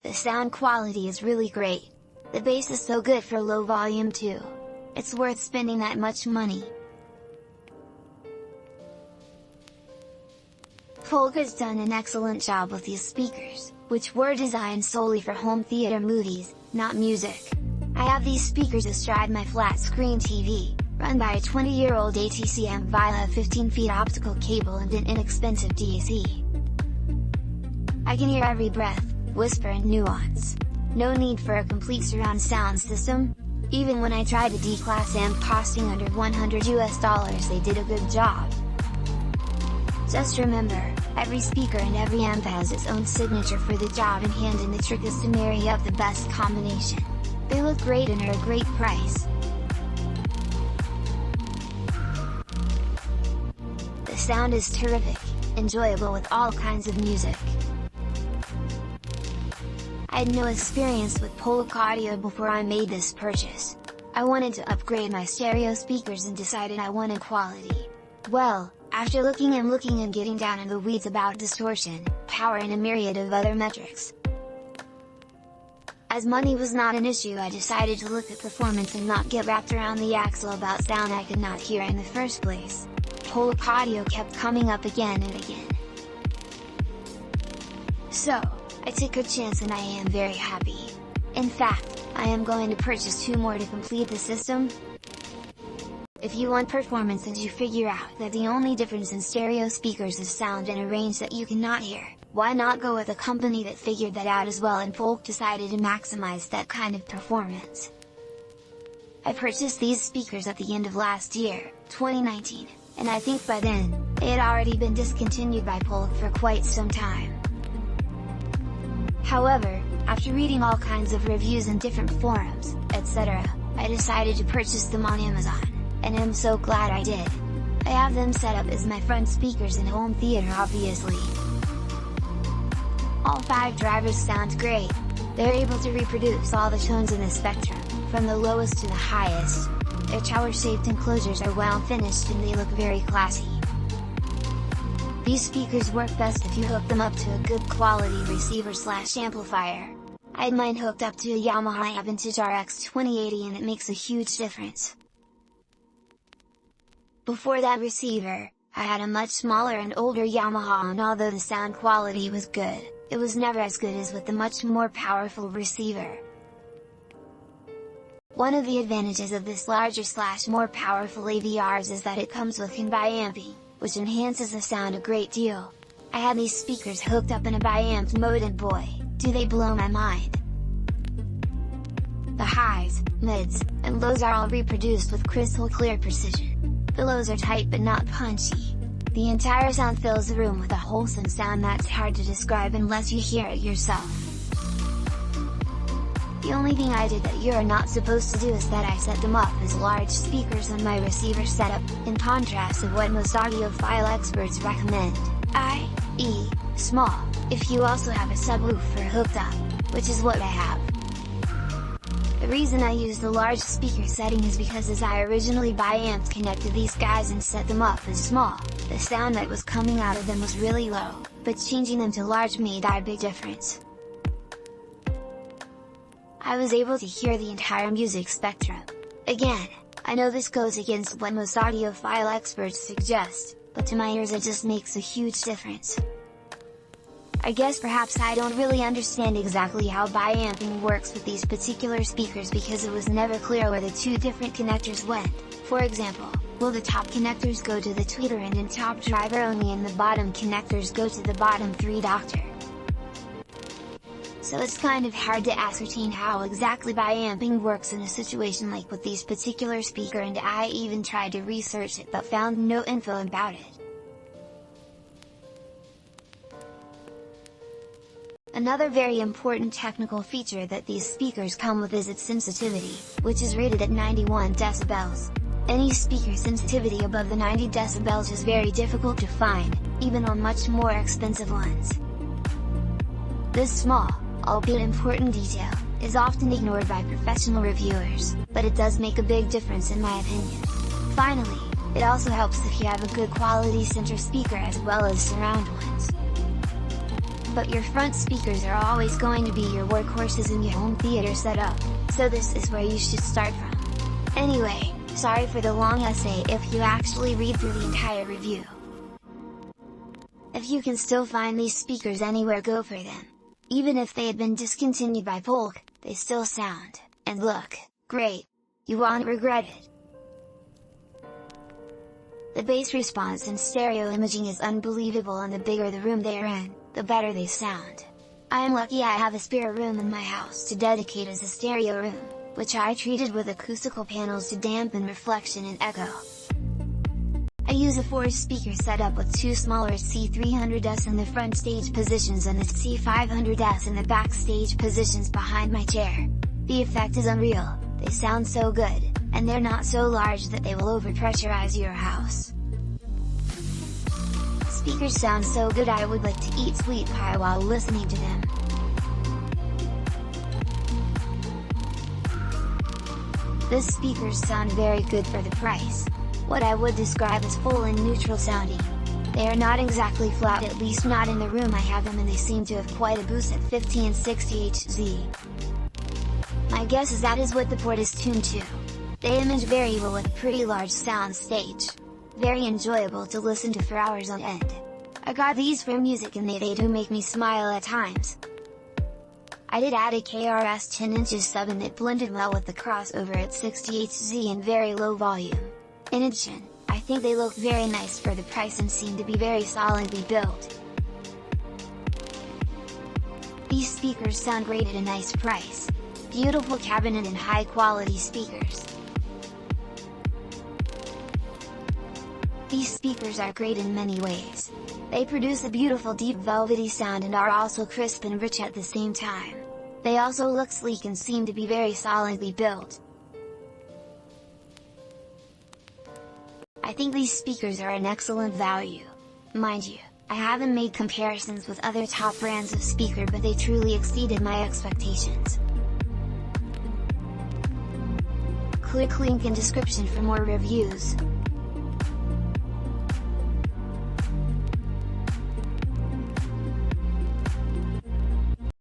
The sound quality is really great. The bass is so good for low volume too. It's worth spending that much money. Polk has done an excellent job with these speakers, which were designed solely for home theater movies, not music. I have these speakers astride my flat screen TV, run by a 20-year-old TSi500 via a 15-feet optical cable and an inexpensive DC. I can hear every breath, whisper and nuance. No need for a complete surround sound system. Even when I tried a D-class amp costing under $100 they did a good job. Just remember, every speaker and every amp has its own signature for the job in hand, and the trick is to marry up the best combination. They look great and are a great price. The sound is terrific, enjoyable with all kinds of music. I had no experience with Polk audio before I made this purchase. I wanted to upgrade my stereo speakers and decided I wanted quality. Well, after looking and getting down in the weeds about distortion, power and a myriad of other metrics. As money was not an issue, I decided to look at performance and not get wrapped around the axle about sound I could not hear in the first place. Polk audio kept coming up again and again. So, I took a chance and I am very happy. In fact, I am going to purchase 2 more to complete the system. If you want performance and you figure out that the only difference in stereo speakers is sound in a range that you cannot hear, why not go with a company that figured that out as well, and Polk decided to maximize that kind of performance. I purchased these speakers at the end of last year, 2019, and I think by then, they had already been discontinued by Polk for quite some time. However, after reading all kinds of reviews in different forums, etc., I decided to purchase them on Amazon, and I'm so glad I did. I have them set up as my front speakers in home theater obviously. All 5 drivers sound great. They're able to reproduce all the tones in the spectrum, from the lowest to the highest. Their tower-shaped enclosures are well finished and they look very classy. These speakers work best if you hook them up to a good quality receiver/amplifier. I had mine hooked up to a Yamaha Vintage RX 2080 and it makes a huge difference. Before that receiver, I had a much smaller and older Yamaha, and although the sound quality was good, it was never as good as with the much more powerful receiver. One of the advantages of this larger/more powerful AVRs is that it comes with in-by-amping, which enhances the sound a great deal. I had these speakers hooked up in a bi-amp mode and boy, do they blow my mind! The highs, mids, and lows are all reproduced with crystal clear precision. The lows are tight but not punchy. The entire sound fills the room with a wholesome sound that's hard to describe unless you hear it yourself. The only thing I did that you're not supposed to do is that I set them up as large speakers on my receiver setup, in contrast to what most audiophile experts recommend, i.e., small, if you also have a subwoofer hooked up, which is what I have. The reason I use the large speaker setting is because as I originally bi-amped connected these guys and set them up as small, the sound that was coming out of them was really low, but changing them to large made a big difference. I was able to hear the entire music spectrum. Again, I know this goes against what most audiophile experts suggest, but to my ears it just makes a huge difference. I guess perhaps I don't really understand exactly how bi-amping works with these particular speakers because it was never clear where the 2 different connectors went. For example, will the top connectors go to the tweeter end and top driver only, and the bottom connectors go to the bottom 3 doctor? So it's kind of hard to ascertain how exactly bi-amping works in a situation like with these particular speaker, and I even tried to research it but found no info about it. Another very important technical feature that these speakers come with is its sensitivity, which is rated at 91 decibels. Any speaker sensitivity above the 90 decibels is very difficult to find, even on much more expensive ones. This small, albeit important detail, is often ignored by professional reviewers, but it does make a big difference in my opinion. Finally, it also helps if you have a good quality center speaker as well as surround ones. But your front speakers are always going to be your workhorses in your home theater setup, so this is where you should start from. Anyway, sorry for the long essay if you actually read through the entire review. If you can still find these speakers anywhere, go for them. Even if they had been discontinued by Polk, they still sound, and look, great. You won't regret it. The bass response and stereo imaging is unbelievable, and the bigger the room they are in, the better they sound. I am lucky I have a spare room in my house to dedicate as a stereo room, which I treated with acoustical panels to dampen reflection and echo. I use a 4-speaker setup with 2 smaller TSi500s in the front stage positions and the TSi500s in the backstage positions behind my chair. The effect is unreal, they sound so good, and they're not so large that they will overpressurize your house. Speakers sound so good I would like to eat sweet pie while listening to them. These speakers sound very good for the price. What I would describe as full and neutral sounding. They are not exactly flat, at least not in the room I have them, and they seem to have quite a boost at 50 and 60 Hz. My guess is that is what the port is tuned to. They image very well with a pretty large sound stage. Very enjoyable to listen to for hours on end. I got these for music and they do make me smile at times. I did add a KRS 10" sub and it blended well with the crossover at 60 Hz and very low volume. In addition, I think they look very nice for the price and seem to be very solidly built. These speakers sound great at a nice price. Beautiful cabinet and high quality speakers. These speakers are great in many ways. They produce a beautiful deep velvety sound and are also crisp and rich at the same time. They also look sleek and seem to be very solidly built. I think these speakers are an excellent value. Mind you, I haven't made comparisons with other top brands of speaker, but they truly exceeded my expectations. Click link in description for more reviews.